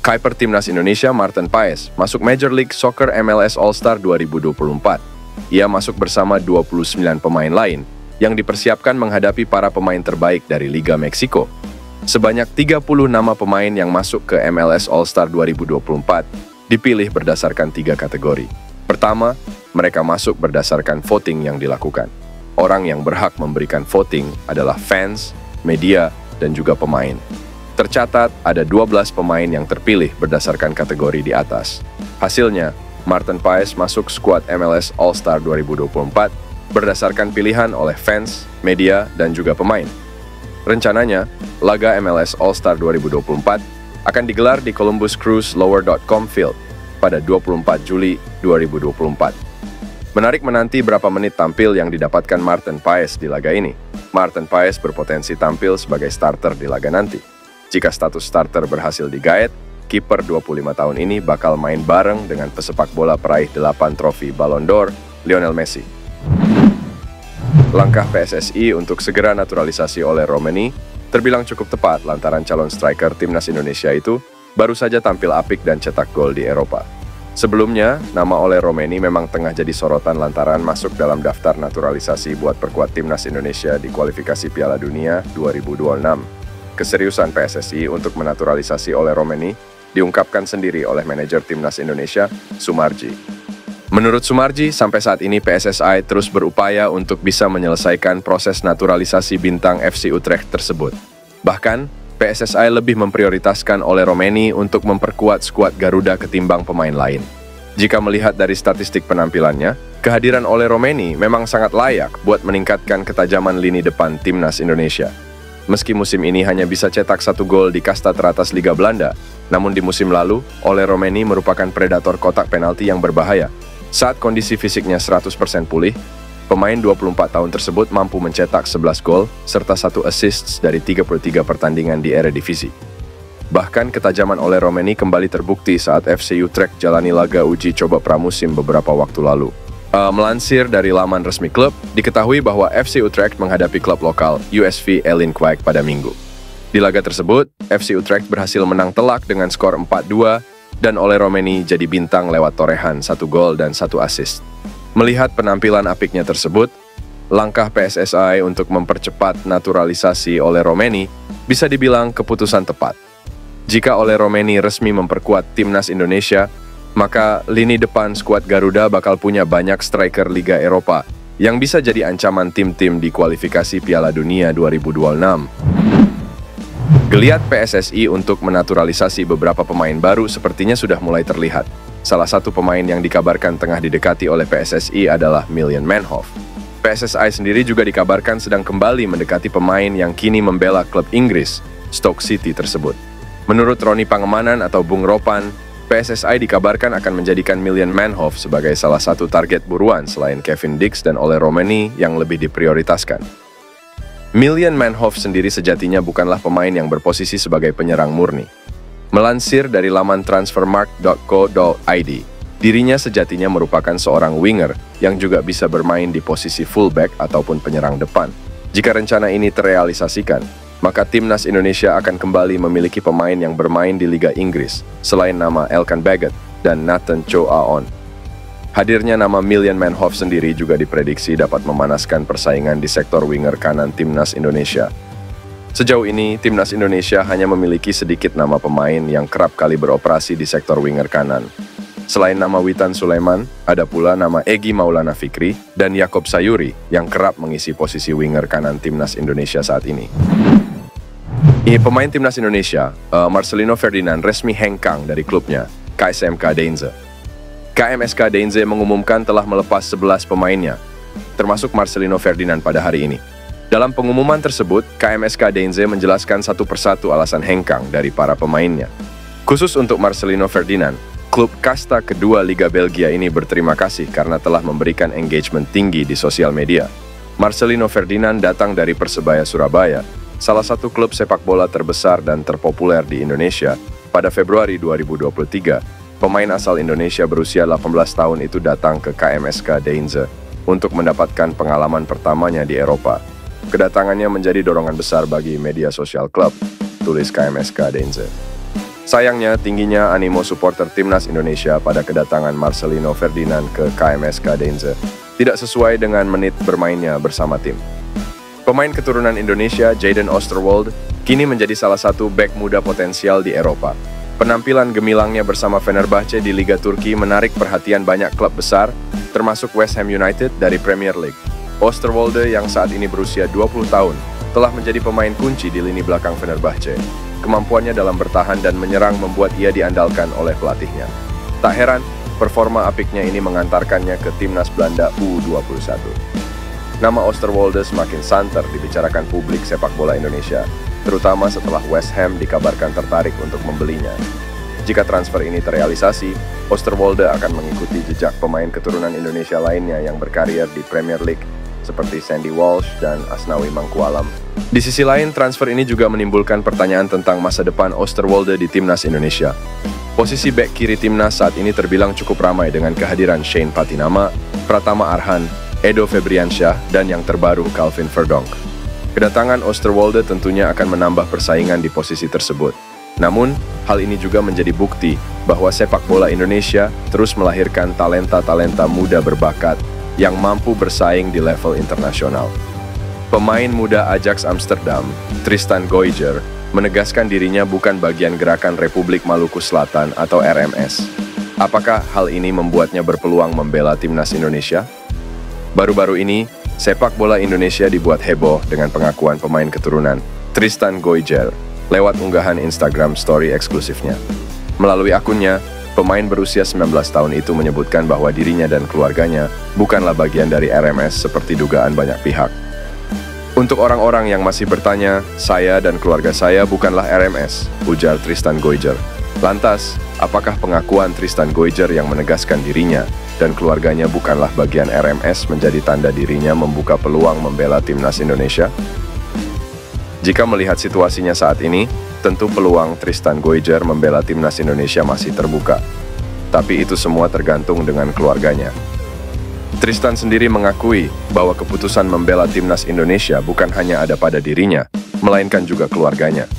Kiper Timnas Indonesia Marten Paes masuk Major League Soccer MLS All-Star 2024. Ia masuk bersama 29 pemain lain yang dipersiapkan menghadapi para pemain terbaik dari Liga Meksiko. Sebanyak 30 nama pemain yang masuk ke MLS All-Star 2024 dipilih berdasarkan 3 kategori. Pertama, mereka masuk berdasarkan voting yang dilakukan. Orang yang berhak memberikan voting adalah fans, media, dan juga pemain. Tercatat ada 12 pemain yang terpilih berdasarkan kategori di atas. Hasilnya, Marten Paes masuk skuad MLS All-Star 2024 berdasarkan pilihan oleh fans, media, dan juga pemain. Rencananya, laga MLS All-Star 2024 akan digelar di Columbus Crews Lower.com Field pada 24 Juli 2024. Menarik menanti berapa menit tampil yang didapatkan Marten Paes di laga ini. Marten Paes berpotensi tampil sebagai starter di laga nanti. Jika status starter berhasil digaet, kiper 25 tahun ini bakal main bareng dengan pesepak bola peraih 8 trofi Ballon d'Or, Lionel Messi. Langkah PSSI untuk segera naturalisasi Ole Romeni terbilang cukup tepat lantaran calon striker Timnas Indonesia itu baru saja tampil apik dan cetak gol di Eropa. Sebelumnya, nama Ole Romeni memang tengah jadi sorotan lantaran masuk dalam daftar naturalisasi buat perkuat Timnas Indonesia di kualifikasi Piala Dunia 2026. Keseriusan PSSI untuk menaturalisasi Ole Romeni diungkapkan sendiri oleh manajer Timnas Indonesia, Sumarji. Menurut Sumarji, sampai saat ini PSSI terus berupaya untuk bisa menyelesaikan proses naturalisasi bintang FC Utrecht tersebut. Bahkan, PSSI lebih memprioritaskan Ole Romeni untuk memperkuat skuad Garuda ketimbang pemain lain. Jika melihat dari statistik penampilannya, kehadiran Ole Romeni memang sangat layak buat meningkatkan ketajaman lini depan Timnas Indonesia. Meski musim ini hanya bisa cetak 1 gol di kasta teratas Liga Belanda, namun di musim lalu, Ole Romeni merupakan predator kotak penalti yang berbahaya. Saat kondisi fisiknya 100% pulih, pemain 24 tahun tersebut mampu mencetak 11 gol serta 1 assist dari 33 pertandingan di Eredivisie. Bahkan ketajaman Ole Romeni kembali terbukti saat FC Utrecht jalani laga uji coba pramusim beberapa waktu lalu. Melansir dari laman resmi klub, diketahui bahwa FC Utrecht menghadapi klub lokal USV Elinkwijk pada Minggu. Di laga tersebut, FC Utrecht berhasil menang telak dengan skor 4-2 dan Ole Romeni jadi bintang lewat torehan 1 gol dan 1 assist. Melihat penampilan apiknya tersebut, langkah PSSI untuk mempercepat naturalisasi Ole Romeni bisa dibilang keputusan tepat. Jika Ole Romeni resmi memperkuat Timnas Indonesia, maka lini depan skuad Garuda bakal punya banyak striker Liga Eropa yang bisa jadi ancaman tim-tim di kualifikasi Piala Dunia 2026. Geliat PSSI untuk menaturalisasi beberapa pemain baru sepertinya sudah mulai terlihat. Salah satu pemain yang dikabarkan tengah didekati oleh PSSI adalah Miljan Manhoef. PSSI sendiri juga dikabarkan sedang kembali mendekati pemain yang kini membela klub Inggris, Stoke City tersebut. Menurut Roni Pangemanan atau Bung Ropan, PSSI dikabarkan akan menjadikan Miljan Manhoef sebagai salah satu target buruan selain Kevin Dix dan Ole Romeni yang lebih diprioritaskan. Miljan Manhoef sendiri sejatinya bukanlah pemain yang berposisi sebagai penyerang murni. Melansir dari laman transfermarkt.co.id, dirinya sejatinya merupakan seorang winger yang juga bisa bermain di posisi fullback ataupun penyerang depan. Jika rencana ini terrealisasikan, maka Timnas Indonesia akan kembali memiliki pemain yang bermain di Liga Inggris, selain nama Elkan Baggett dan Nathan Chow Aon. Hadirnya nama Miljan Manhoef sendiri juga diprediksi dapat memanaskan persaingan di sektor winger kanan Timnas Indonesia. Sejauh ini, Timnas Indonesia hanya memiliki sedikit nama pemain yang kerap kali beroperasi di sektor winger kanan. Selain nama Witan Sulaiman, ada pula nama Egy Maulana Fikri dan Yaakob Sayuri yang kerap mengisi posisi winger kanan Timnas Indonesia saat ini. Pemain Timnas Indonesia, Marcelino Ferdinand resmi hengkang dari klubnya, KSMK Deinze. KMSK Deinze mengumumkan telah melepas 11 pemainnya, termasuk Marcelino Ferdinand pada hari ini. Dalam pengumuman tersebut, KMSK Deinze menjelaskan satu persatu alasan hengkang dari para pemainnya. Khusus untuk Marcelino Ferdinand, klub kasta kedua Liga Belgia ini berterima kasih karena telah memberikan engagement tinggi di sosial media. Marcelino Ferdinand datang dari Persebaya Surabaya, salah satu klub sepak bola terbesar dan terpopuler di Indonesia. Pada Februari 2023, pemain asal Indonesia berusia 18 tahun itu datang ke KMSK Deinze untuk mendapatkan pengalaman pertamanya di Eropa. Kedatangannya menjadi dorongan besar bagi media sosial klub, tulis KMSK Deinze. Sayangnya, tingginya animo supporter timnas Indonesia pada kedatangan Marcelino Ferdinand ke KMSK Denze tidak sesuai dengan menit bermainnya bersama tim. Pemain keturunan Indonesia, Jadon Oosterwolde, kini menjadi salah satu bek muda potensial di Eropa. Penampilan gemilangnya bersama Fenerbahce di Liga Turki menarik perhatian banyak klub besar, termasuk West Ham United dari Premier League. Oosterwolde yang saat ini berusia 20 tahun, telah menjadi pemain kunci di lini belakang Fenerbahce. Kemampuannya dalam bertahan dan menyerang membuat ia diandalkan oleh pelatihnya. Tak heran, performa apiknya ini mengantarkannya ke timnas Belanda U21. Nama Oosterwolde semakin santer dibicarakan publik sepak bola Indonesia, terutama setelah West Ham dikabarkan tertarik untuk membelinya. Jika transfer ini terrealisasi, Oosterwolde akan mengikuti jejak pemain keturunan Indonesia lainnya yang berkarir di Premier League, seperti Sandy Walsh dan Asnawi Mangkualam. Di sisi lain, transfer ini juga menimbulkan pertanyaan tentang masa depan Oosterwolde di timnas Indonesia. Posisi bek kiri timnas saat ini terbilang cukup ramai dengan kehadiran Shane Patinama, Pratama Arhan, Edo Febriansyah, dan yang terbaru Calvin Verdonk. Kedatangan Oosterwolde tentunya akan menambah persaingan di posisi tersebut. Namun, hal ini juga menjadi bukti bahwa sepak bola Indonesia terus melahirkan talenta-talenta muda berbakat yang mampu bersaing di level internasional. Pemain muda Ajax Amsterdam, Tristan Goijer, menegaskan dirinya bukan bagian gerakan Republik Maluku Selatan atau RMS. Apakah hal ini membuatnya berpeluang membela timnas Indonesia? Baru-baru ini, sepak bola Indonesia dibuat heboh dengan pengakuan pemain keturunan Tristan Goijer lewat unggahan Instagram story eksklusifnya. Melalui akunnya, pemain berusia 19 tahun itu menyebutkan bahwa dirinya dan keluarganya bukanlah bagian dari RMS seperti dugaan banyak pihak. Untuk orang-orang yang masih bertanya, saya dan keluarga saya bukanlah RMS, ujar Tristan Goijer. Lantas, apakah pengakuan Tristan Goijer yang menegaskan dirinya dan keluarganya bukanlah bagian RMS menjadi tanda dirinya membuka peluang membela timnas Indonesia? Jika melihat situasinya saat ini, tentu peluang Tristan Goijer membela timnas Indonesia masih terbuka. Tapi itu semua tergantung dengan keluarganya. Tristan sendiri mengakui bahwa keputusan membela timnas Indonesia bukan hanya ada pada dirinya, melainkan juga keluarganya.